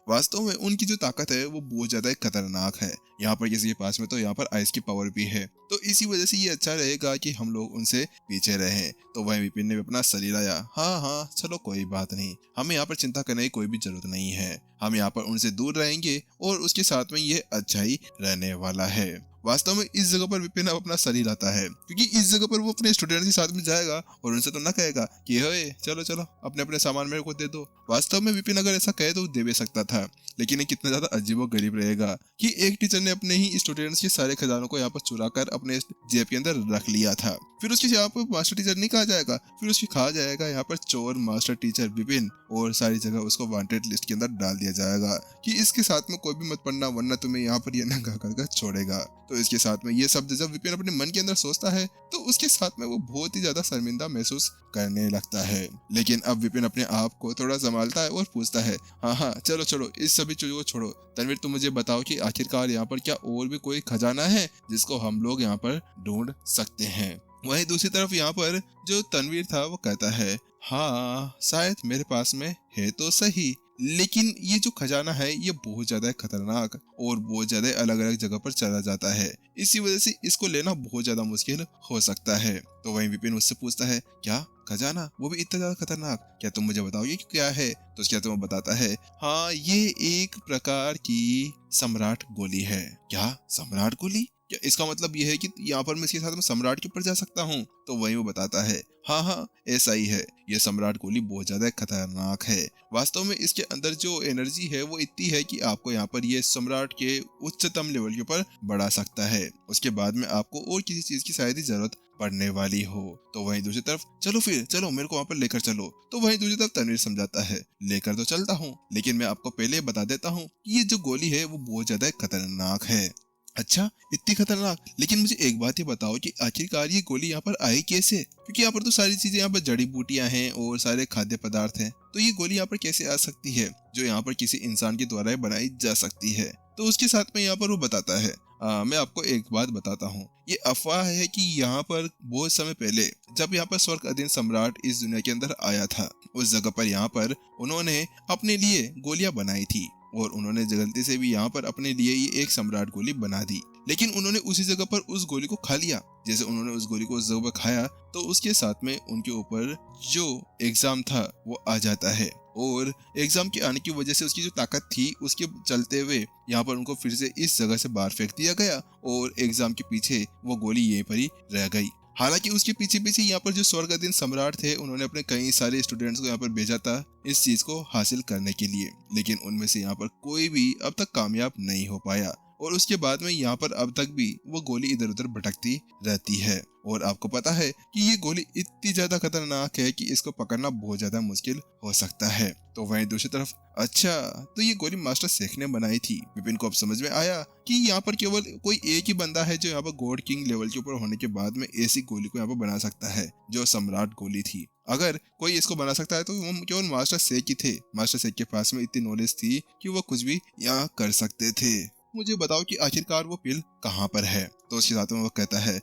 वास्तव में उनकी जो ताकत है वो बहुत ज्यादा खतरनाक है। यहाँ पर किसी के पास में तो यहाँ पर आइस की पावर भी है, तो इसी वजह से ये अच्छा रहेगा कि हम लोग उनसे पीछे रहें। तो वहीं विपिन ने भी अपना शरीर लाया। हाँ हाँ चलो कोई बात नहीं, हमें यहाँ पर चिंता करने की कोई भी जरूरत नहीं है, हम यहाँ पर उनसे दूर रहेंगे और उसके साथ में ये अच्छा ही रहने वाला है। वास्तव में इस जगह पर विपिन अब अपना शरीर आता है, क्योंकि इस जगह पर वो अपने स्टूडेंट्स के साथ में जाएगा और उनसे तो ना कहेगा कि हे चलो चलो अपने अपने सामान मेरे को दे दो। वास्तव में विपिन अगर ऐसा कहे तो दे भी सकता था, लेकिन ये कितना ज्यादा अजीब और गरीब रहेगा कि एक टीचर ने अपने ही स्टूडेंट्स के सारे खजानों को यहाँ पर चुरा कर अपने जेब के अंदर रख लिया था। फिर उसके यहाँ पर मास्टर टीचर नहीं कहा जाएगा, फिर उसकी कहा जाएगा यहाँ पर चोर मास्टर टीचर विपिन, और सारी जगह उसको वांटेड लिस्ट के अंदर डाल दिया जाएगा कि इसके साथ में कोई भी मत पड़ना वरना तुम्हें यहाँ पर ये नंगा कर छोड़ेगा। तो इसके साथ में ये शब्द जब विपिन अपने मन के अंदर सोचता है तो उसके साथ में वो बहुत ही ज्यादा शर्मिंदा महसूस करने लगता है। लेकिन अब विपिन अपने आप को थोड़ा संभालता है और पूछता है, हाँ हाँ चलो छोड़ो इस सभी चीजों को छोड़ो, तनवीर तुम मुझे बताओ कि आखिरकार यहाँ पर क्या और भी कोई खजाना है जिसको हम लोग यहाँ पर ढूंढ सकते हैं। वहीं दूसरी तरफ यहाँ पर जो तनवीर था वो कहता है, हाँ शायद मेरे पास में है तो सही, लेकिन ये जो खजाना है ये बहुत ज्यादा खतरनाक और बहुत ज्यादा अलग अलग जगह पर चला जाता है, इसी वजह से इसको लेना बहुत ज्यादा मुश्किल हो सकता है। तो वहीं विपिन उससे पूछता है, क्या खजाना, वो भी इतना ज्यादा खतरनाक, क्या तुम मुझे बताओगे कि क्या है। तो क्या तुम्हें बताता है, हाँ ये एक प्रकार की सम्राट गोली है। क्या सम्राट गोली, क्या इसका मतलब ये है कि यहाँ पर मैं इसके साथ में सम्राट के ऊपर जा सकता हूँ। तो वही वो बताता है, हाँ हाँ ऐसा ही है, ये सम्राट गोली बहुत ज्यादा खतरनाक है। वास्तव में इसके अंदर जो एनर्जी है वो इतनी है कि आपको यहाँ पर ये सम्राट के उच्चतम लेवल के ऊपर बढ़ा सकता है, उसके बाद में आपको और किसी चीज की शायद ही जरूरत पड़ने वाली हो। तो वहीं दूसरी तरफ, चलो फिर चलो मेरे को वहां पर लेकर चलो। तो वहीं दूसरी तरफ तनवीर समझाता है, लेकर तो चलता हूँ, लेकिन मैं आपको पहले बता देता हूँ कि ये जो गोली है वो बहुत ज्यादा खतरनाक है। अच्छा इतनी खतरनाक, लेकिन मुझे एक बात ये बताओ कि आखिरकार ये गोली यहाँ पर आई कैसे, क्योंकि यहाँ पर तो सारी चीजें, यहाँ पर जड़ी बूटियां हैं और सारे खाद्य पदार्थ हैं, तो ये गोली यहाँ पर कैसे आ सकती है जो यहाँ पर किसी इंसान के द्वारा बनाई जा सकती है। तो उसके साथ में यहाँ पर वो बताता है, मैं आपको एक बात बताता हूँ, ये अफवाह है कि यहाँ पर बहुत समय पहले जब यहाँ पर स्वर्ग अधीन सम्राट इस दुनिया के अंदर आया था, उस जगह पर यहाँ पर उन्होंने अपने लिए गोलियां बनाई थी और उन्होंने गलती से भी यहाँ पर अपने लिए ये एक सम्राट गोली बना दी, लेकिन उन्होंने उसी जगह पर उस गोली को खा लिया। जैसे उन्होंने उस गोली को उस जगह पर खाया तो उसके साथ में उनके ऊपर जो एग्जाम था वो आ जाता है, और एग्जाम के आने की वजह से उसकी जो ताकत थी उसके चलते हुए यहाँ पर उनको फिर से इस जगह से बाहर फेंक दिया गया और एग्जाम के पीछे वो गोली यहीं पर ही रह गई। हालांकि उसके पीछे पीछे यहाँ पर जो स्वर्गाधीन सम्राट थे उन्होंने अपने कई सारे स्टूडेंट्स को यहाँ पर भेजा था इस चीज को हासिल करने के लिए, लेकिन उनमें से यहाँ पर कोई भी अब तक कामयाब नहीं हो पाया और उसके बाद में यहाँ पर अब तक भी वो गोली इधर उधर भटकती रहती है। और आपको पता है कि ये गोली इतनी ज्यादा खतरनाक है कि इसको पकड़ना बहुत ज्यादा मुश्किल हो सकता है। तो वहीं दूसरी तरफ, अच्छा तो ये गोली मास्टर शेख ने बनाई थी। विपिन को अब समझ में आया कि यहाँ पर केवल कोई एक ही बंदा है जो यहाँ पर गॉड किंग लेवल के ऊपर होने के बाद में ऐसी गोली को यहाँ पर बना सकता है जो सम्राट गोली थी। अगर कोई इसको बना सकता है तो वो केवल मास्टर शेख ही थे। मास्टर शेख के पास में इतनी नॉलेज थी कि वो कुछ भी यहाँ कर सकते थे। मुझे बताओ कि आखिरकार वो पिल कहाँ पर है। तो उसके साथ में वो कहता है,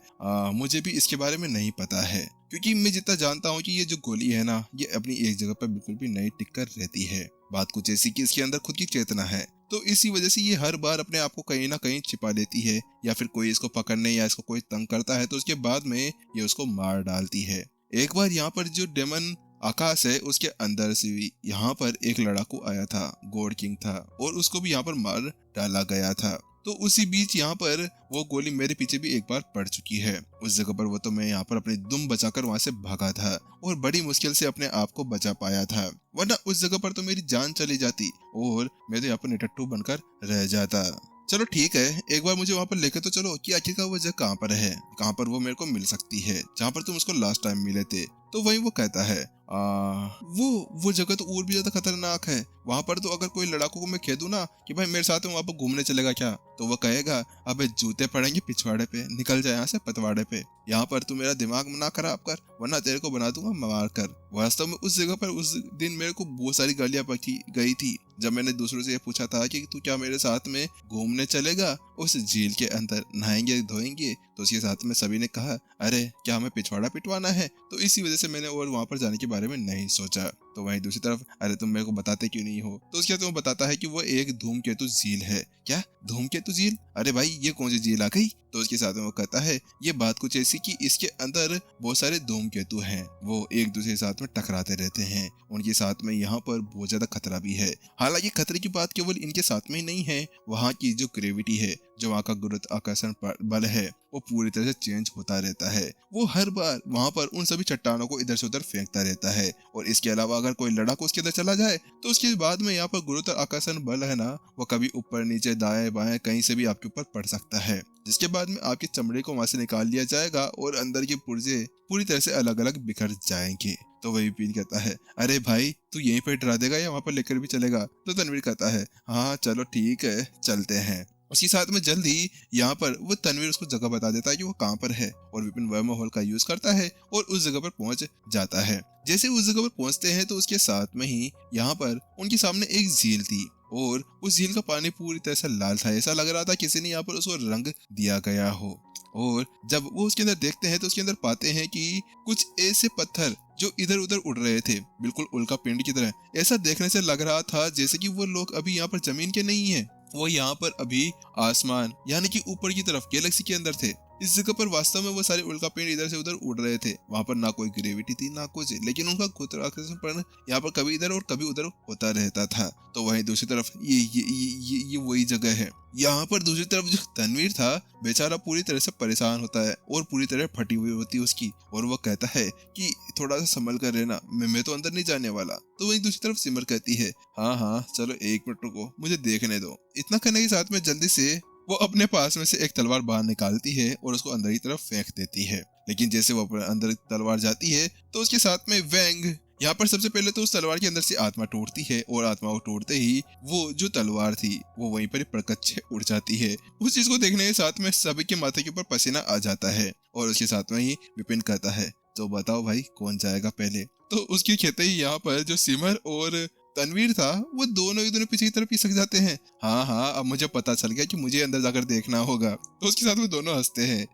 मुझे भी इसके बारे में नहीं पता है, क्योंकि मैं जितना जानता हूँ कि ये जो गोली है ना ये अपनी एक जगह पर बिल्कुल भी नहीं टिक कर रहती है। बात कुछ ऐसी कि इसके अंदर खुद की चेतना है, तो इसी वजह से ये हर बार अपने आप को कहीं ना कहीं छिपा लेती है, या फिर कोई इसको पकड़ने या इसको कोई तंग करता है तो उसके बाद में ये उसको मार डालती है। एक बार यहाँ पर जो डेमन आकाश है उसके अंदर से भी यहाँ पर एक लड़ाकू आया था, गॉड किंग था, और उसको भी यहाँ पर मार डाला गया था। तो उसी बीच यहाँ पर वो गोली मेरे पीछे भी एक बार पड़ चुकी है। उस जगह पर वो तो मैं यहाँ पर अपनी दुम बचाकर वहां से भागा था और बड़ी मुश्किल से अपने आप को बचा पाया था, वरना उस जगह पर तो मेरी जान चली जाती और मैं तो यहाँ पर निटट्टू बनकर रह जाता। चलो ठीक है, एक बार मुझे वहां पर लेकर तो चलो कि आखिरकार वो जगह कहाँ पर है, कहाँ पर वो मेरे को मिल सकती है जहाँ पर तुम उसको लास्ट टाइम मिले थे। तो वही वो कहता है, वो जगह तो और भी ज्यादा खतरनाक है। वहां पर तो अगर कोई लड़ाकू को मैं कह दूं ना कि भाई मेरे साथ में वहां पर घूमने चलेगा क्या, तो वो कहेगा अबे जूते पड़ेंगे पिछवाड़े पे, निकल जाए यहाँ से पतवाड़े पे, यहाँ पर तू मेरा दिमाग ना खराब कर वरना तेरे को बना दूंगा मार कर। वास्तव में उस जगह पर उस दिन मेरे को बहुत सारी गालियां पकी गई थी जब मैंने दूसरों से ये पूछा था कि तू क्या मेरे साथ में घूमने चलेगा उस झील के अंदर, नहाएंगे धोएंगे। तो उसके साथ में सभी ने कहा, अरे क्या हमें पिछवाड़ा पिटवाना है, तो इसी वजह से मैंने और वहां पर जाने के बारे में नहीं सोचा। तो वहीं दूसरी तरफ अरे तुम मेरे को बताते क्यों नहीं हो, तो उसके बाद वो बताता है कि वो एक धूमकेतु झील है। क्या धूमकेतु झील? अरे भाई ये कौन सी झील आ गई? तो उसके साथ में वो कहता है ये बात कुछ ऐसी कि इसके अंदर बहुत सारे धूमकेतु हैं, वो एक दूसरे के साथ में टकराते रहते हैं, उनके साथ में यहाँ पर बहुत ज्यादा खतरा भी है। हालांकि खतरे की बात केवल इनके साथ में ही नहीं है, वहाँ की जो ग्रेविटी है, जो वहाँ का गुरुत्वाकर्षण बल है, वो पूरी तरह से चेंज होता रहता है। वो हर बार वहाँ पर उन सभी चट्टानों को इधर से उधर फेंकता रहता है, और इसके अलावा अगर कोई लड़ाकू उसके अंदर चला जाए तो उसके बाद में यहाँ पर गुरुत्वाकर्षण बल है ना, वो कभी ऊपर नीचे दाएं बाएं कहीं से भी आपके ऊपर पड़ सकता है, जिसके बाद में आपके चमड़े को वहां से निकाल लिया जाएगा और अंदर के पुर्जे पूरी तरह से अलग अलग बिखर जाएंगे। तो वही विपिन कहता है अरे भाई तू यहीं पर डरा देगा या वहां पर लेकर भी चलेगा? तो तनवीर कहता है हाँ चलो ठीक है चलते हैं। उसके साथ में जल्द ही यहाँ पर वो तनवीर उसको जगह बता देता है कि वो कहाँ पर है, और विपिन वर्मा हॉल का यूज करता है और उस जगह पर पहुंच जाता है। जैसे उस जगह पर पहुंचते हैं तो उसके साथ में ही यहाँ पर उनके सामने एक झील थी, और उस झील का पानी पूरी तरह से लाल था, ऐसा लग रहा था किसी ने यहाँ पर उसको रंग दिया गया हो। और जब वो उसके अंदर देखते हैं तो उसके अंदर पाते हैं कि कुछ ऐसे पत्थर जो इधर उधर उड़ रहे थे, बिल्कुल उल्का पिंड की तरह। ऐसा देखने से लग रहा था जैसे कि वो लोग अभी यहाँ पर जमीन के नहीं है, वो यहाँ पर अभी आसमान यानी कि ऊपर की तरफ गैलेक्सी के अंदर थे। इस जगह पर वास्तव में वो सारे उल्का पिंड इधर से उधर उड़ रहे थे, वहां पर ना कोई ग्रेविटी थी ना कुछ, लेकिन उनका गुरुत्वाकर्षण यहाँ पर कभी इधर और कभी उधर होता रहता था। तो वहीं दूसरी तरफ ये वही जगह है। यहाँ पर दूसरी तरफ जो तनवीर था बेचारा पूरी तरह से परेशान होता है और पूरी तरह फटी हुई होती है उसकी, और वो कहता है कि थोड़ा सा संभल कर रहना, मैं तो अंदर नहीं जाने वाला। तो वहीं दूसरी तरफ सिमर कहती है हाँ चलो 1 मिनट रुको, मुझे देखने दो। इतना करने के साथ में जल्दी से वो अपने पास में से एक तलवार बाहर निकालती है और उसको अंदर की तरफ फेंक देती है। लेकिन जैसे वो अंदर तलवार जाती है तो उसके साथ में व्यंग, यहाँ पर सबसे पहले तो उस तलवार के अंदर से आत्मा टूटती है, और आत्मा को टूटते ही वो जो तलवार थी वो वहीं पर प्रकच्छ उड़ जाती है। उस चीज को देखने के साथ में सभी के माथे के ऊपर पसीना आ जाता है, और उसके साथ में ही विपिन कहता है तो बताओ भाई कौन जाएगा पहले? तो उसकी कहते ही यहाँ पर जो सिमर और तनवीर था वो दोनों एक दोनों पीछे की तरफ खिसक जाते हैं। हाँ अब मुझे पता चल गया कि मुझे अंदर जाकर देखना होगा। तो उसके साथ वो दोनों हंसते हैं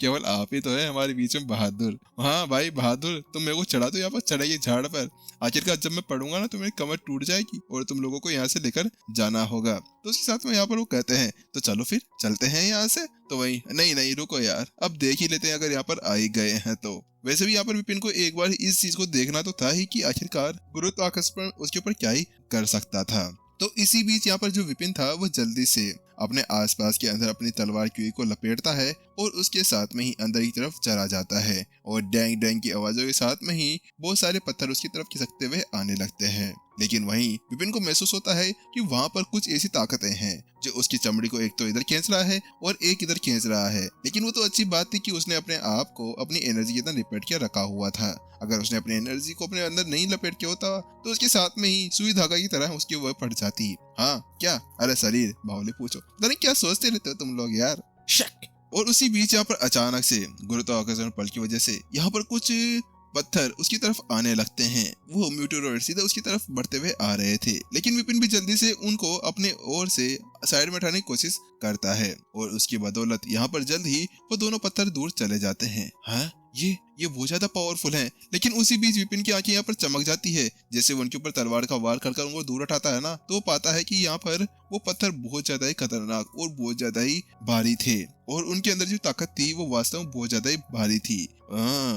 केवल आप ही तो है हमारे बीच में बहादुर। हाँ भाई बहादुर, तुम मेरे को चढ़ा दो यहाँ पर चढ़ाइए झाड़ पर, आखिरकार जब मैं पढ़ूंगा ना तो मेरी कमर टूट जाएगी और तुम लोगों को यहाँ से लेकर जाना होगा। तो उसके साथ में यहाँ पर वो कहते हैं तो चलो फिर चलते हैं यहाँ से। तो वही नहीं रुको यार, अब देख ही लेते हैं अगर यहाँ पर आ ही गए हैं तो। वैसे भी यहाँ पर विपिन को एक बार इस चीज को देखना तो था ही कि आखिरकार गुरुत्वाकर्षण उसके ऊपर क्या ही कर सकता था। तो इसी बीच यहाँ पर जो विपिन था वो जल्दी से अपने आसपास के अंदर अपनी तलवार की को लपेटता है और उसके साथ में ही अंदर की तरफ चला जाता है, और डैंग डैंग की आवाजों के साथ में ही बहुत सारे पत्थर उसकी तरफ खिसकते हुए आने लगते हैं। लेकिन वहीं विपिन को महसूस होता है कि वहां पर कुछ ऐसी ताकतें हैं जो उसकी चमड़ी को एक तो इधर खींच रहा है और एक इधर खींच रहा है। लेकिन वो तो अच्छी बात थी कि उसने अपने आप को अपनी एनर्जी के अंदर लिपेट के रखा हुआ था। अगर उसने अपनी एनर्जी को अपने अंदर नहीं लपेट के होता तो उसके साथ में ही सुई धागा की तरह उसकी वह फट जाती। हाँ क्या? अरे शरीर बाहुली पूछो, पता क्या सोचते रहते हो तुम लोग यार, शक। और उसी बीच यहाँ पर अचानक से गुरुत्वाकर्षण बल की वजह से यहाँ पर कुछ पत्थर उसकी तरफ आने लगते हैं। वो मीटेओरॉइड सीधा उसकी तरफ बढ़ते हुए आ रहे थे, लेकिन विपिन भी जल्दी से उनको अपने ओर से साइड में उठाने की कोशिश करता है, और उसकी बदौलत यहाँ पर जल्द ही वो दोनों पत्थर दूर चले जाते हैं। हाँ ये बहुत ज्यादा पावरफुल है। लेकिन उसी बीच विपिन की आंखें यहाँ पर चमक जाती है। जैसे वो उनके ऊपर तलवार का वार कर उनको दूर हटाता है ना, तो वो पाता है कि यहाँ पर वो पत्थर बहुत ज्यादा ही खतरनाक और बहुत ज्यादा ही भारी थे, और उनके अंदर जो ताकत थी वो वास्तव में बहुत ज्यादा ही भारी थी।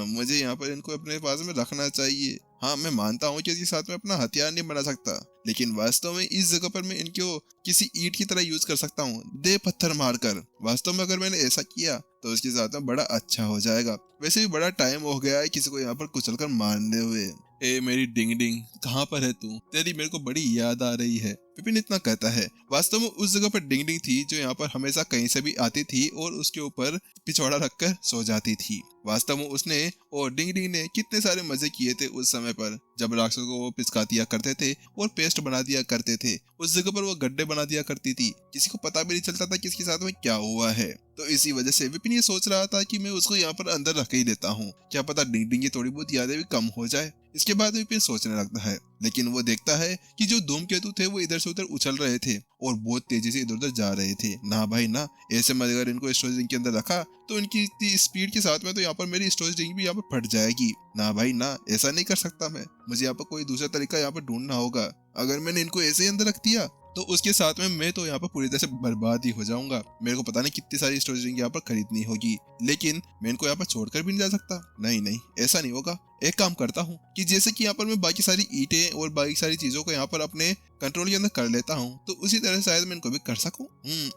मुझे यहाँ पर इनको अपने पास में रखना चाहिए। हाँ मैं मानता हूँ कि इसके साथ में अपना हथियार नहीं बना सकता, लेकिन वास्तव में इस जगह पर मैं इनको किसी ईंट की तरह यूज कर सकता हूँ, दे पत्थर मारकर। वास्तव में अगर मैंने ऐसा किया तो उसके साथ में बड़ा अच्छा हो जाएगा। वैसे भी बड़ा टाइम हो गया है किसी को यहाँ पर कुचल कर मारने हुए। ए मेरी डिंग डिंग कहाँ पर है तू? तेरी मेरे को बड़ी याद आ रही है। विपिन इतना कहता है। वास्तव में उस जगह पर डिंग डिंग थी जो यहाँ पर हमेशा कहीं से भी आती थी और उसके ऊपर पिछवाड़ा रखकर सो जाती थी। वास्तव में उसने और डिंग डिंग ने कितने सारे मजे किए थे उस समय पर, जब राक्षसों को वो पिचका दिया करते थे और पेस्ट बना दिया करते थे। उस जगह पर वो गड्ढे बना दिया करती थी, किसी को पता भी नहीं चलता था किसके साथ में क्या हुआ है। तो इसी वजह से विपिन ये सोच रहा था कि मैं उसको यहाँ पर अंदर रख ही लेता हूँ, क्या पता डिंग डिंग की थोड़ी बहुत यादें भी कम हो जाए। इसके बाद विपिन सोचने लगता है, लेकिन वो देखता है कि जो धूमकेतु थे वो इधर से उधर उछल रहे थे और बहुत तेजी से इधर उधर जा रहे थे। ना भाई ना, ऐसे में अगर इनको स्टोरेज रिंग के अंदर रखा तो इनकी इतनी स्पीड के साथ में तो यहाँ पर मेरी स्टोरेज रिंग भी यहाँ पर फट जाएगी। ना भाई ना, ऐसा नहीं कर सकता मैं, मुझे यहाँ पर कोई दूसरा तरीका यहाँ पर ढूंढना होगा। अगर मैंने इनको ऐसे ही अंदर रख दिया तो उसके साथ में मैं तो यहाँ पर पूरी तरह से बर्बाद ही हो जाऊंगा। मेरे को पता नहीं कितनी सारी स्टोरेज रिंग यहाँ पर खरीदनी होगी, लेकिन मैं इनको यहाँ पर छोड़कर भी नहीं जा सकता। नहीं नहीं, ऐसा नहीं होगा। एक काम करता हूँ कि जैसे कि यहाँ पर मैं बाकी सारी ईंटें और बाकी सारी चीजों को यहाँ पर अपने कंट्रोल के अंदर कर लेता हूँ, तो उसी तरह शायद मैं इनको भी कर सकूं।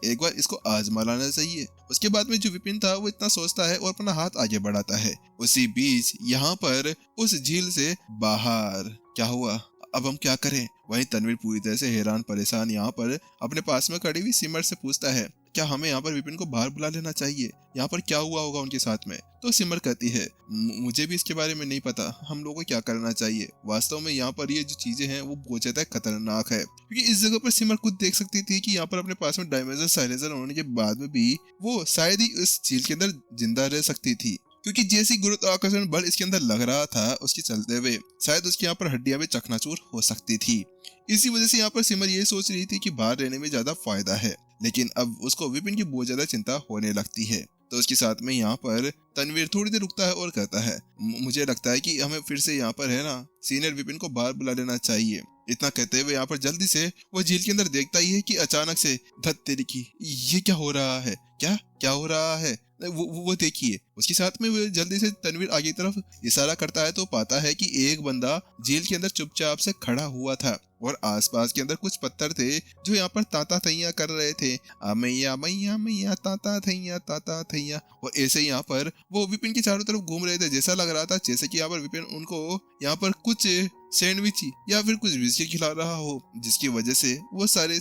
एक बार इसको आजमा लाना चाहिए। उसके बाद में जो विपिन था वो इतना सोचता है और अपना हाथ आगे बढ़ाता है। उसी बीच यहाँ पर उस झील से बाहर क्या हुआ, अब हम क्या करें? वहीं तनवीर पूरी तरह से हैरान परेशान यहाँ पर अपने पास में खड़ी हुई सिमर से पूछता है, क्या हमें यहाँ पर विपिन को बाहर बुला लेना चाहिए? यहाँ पर क्या हुआ होगा उनके साथ में? तो सिमर कहती है, मुझे भी इसके बारे में नहीं पता, हम लोगों को क्या करना चाहिए। वास्तव में यहाँ पर ये जो चीजें हैं वो बहुत ज्यादा खतरनाक है, क्योंकि इस जगह पर सिमर खुद देख सकती थी कि यहाँ पर अपने पास में डायमेंशन साइलेंसर होने के बाद में भी वो शायद ही इस झील के अंदर जिंदा रह सकती थी, क्योंकि जैसी गुरुत्वाकर्षण बल इसके अंदर लग रहा था उसके चलते हुए शायद उसके यहाँ पर हड्डियां भी चकनाचूर हो सकती थी। इसी वजह से यहाँ पर सिमर ये सोच रही थी कि बाहर रहने में ज्यादा फायदा है, लेकिन अब उसको विपिन की बहुत ज्यादा चिंता होने लगती है। तो उसके साथ में यहाँ पर तनवीर थोड़ी देर रुकता है और कहता है, मुझे लगता है कि हमें फिर से यहाँ पर है ना सीनियर विपिन को बाहर बुला लेना चाहिए। इतना कहते हुए यहाँ पर जल्दी से वो झील के अंदर देखता ही है कि अचानक से धत तेरी की, ये क्या हो रहा है? क्या क्या हो रहा है? वो देखिए। उसके साथ में वो जल्दी से तनवीर आगे की तरफ इशारा करता है तो पाता है कि एक बंदा झील के अंदर चुपचाप से खड़ा हुआ था और आसपास के अंदर कुछ पत्थर थे जो यहाँ पर ताता थैया कर रहे थे, आ मैया मैया मैया ताता थैया। और ऐसे यहाँ पर वो विपिन के चारों तरफ घूम रहे थे। जैसा लग रहा था जैसे कि यहाँ पर विपिन उनको यहाँ पर कुछ सैंडविच या फिर कुछ बिस्किट खिला रहा हो, जिसकी वजह से वो सारे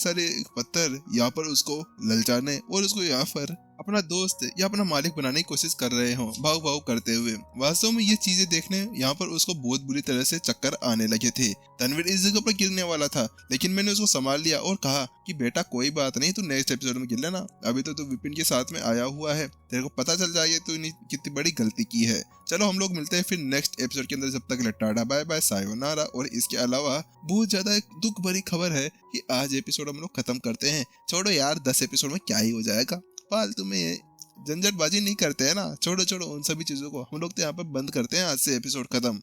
पत्थर यहाँ पर उसको ललचाने और उसको यहाँ पर अपना दोस्त या अपना मालिक बनाने की कोशिश कर रहे हो, भाव भाव करते हुए। वास्तव में ये चीजें देखने यहाँ पर उसको बहुत बुरी तरह से चक्कर आने लगे थे। तनवीर इस जगह पर गिरने वाला था, लेकिन मैंने उसको संभाल लिया और कहा कि बेटा कोई बात नहीं, तू नेक्स्ट एपिसोड में गिर लेना, अभी तो तू विपिन के साथ में आया हुआ है, तेरे को पता चल जाएगा तू कितनी बड़ी गलती की है। चलो हम लोग मिलते हैं फिर नेक्स्ट एपिसोड के अंदर, जब तक टाटा बाय बाय सायोनारा। और इसके अलावा बहुत ज्यादा एक दुख भरी खबर है कि आज एपिसोड हम लोग खत्म करते हैं। छोड़ो यार, 10 एपिसोड में क्या ही हो जाएगा, फालतू में झंझटबाजी नहीं करते हैं ना, छोड़ो उन सभी चीजों को, हम लोग तो यहाँ पर बंद करते हैं आज से एपिसोड खत्म।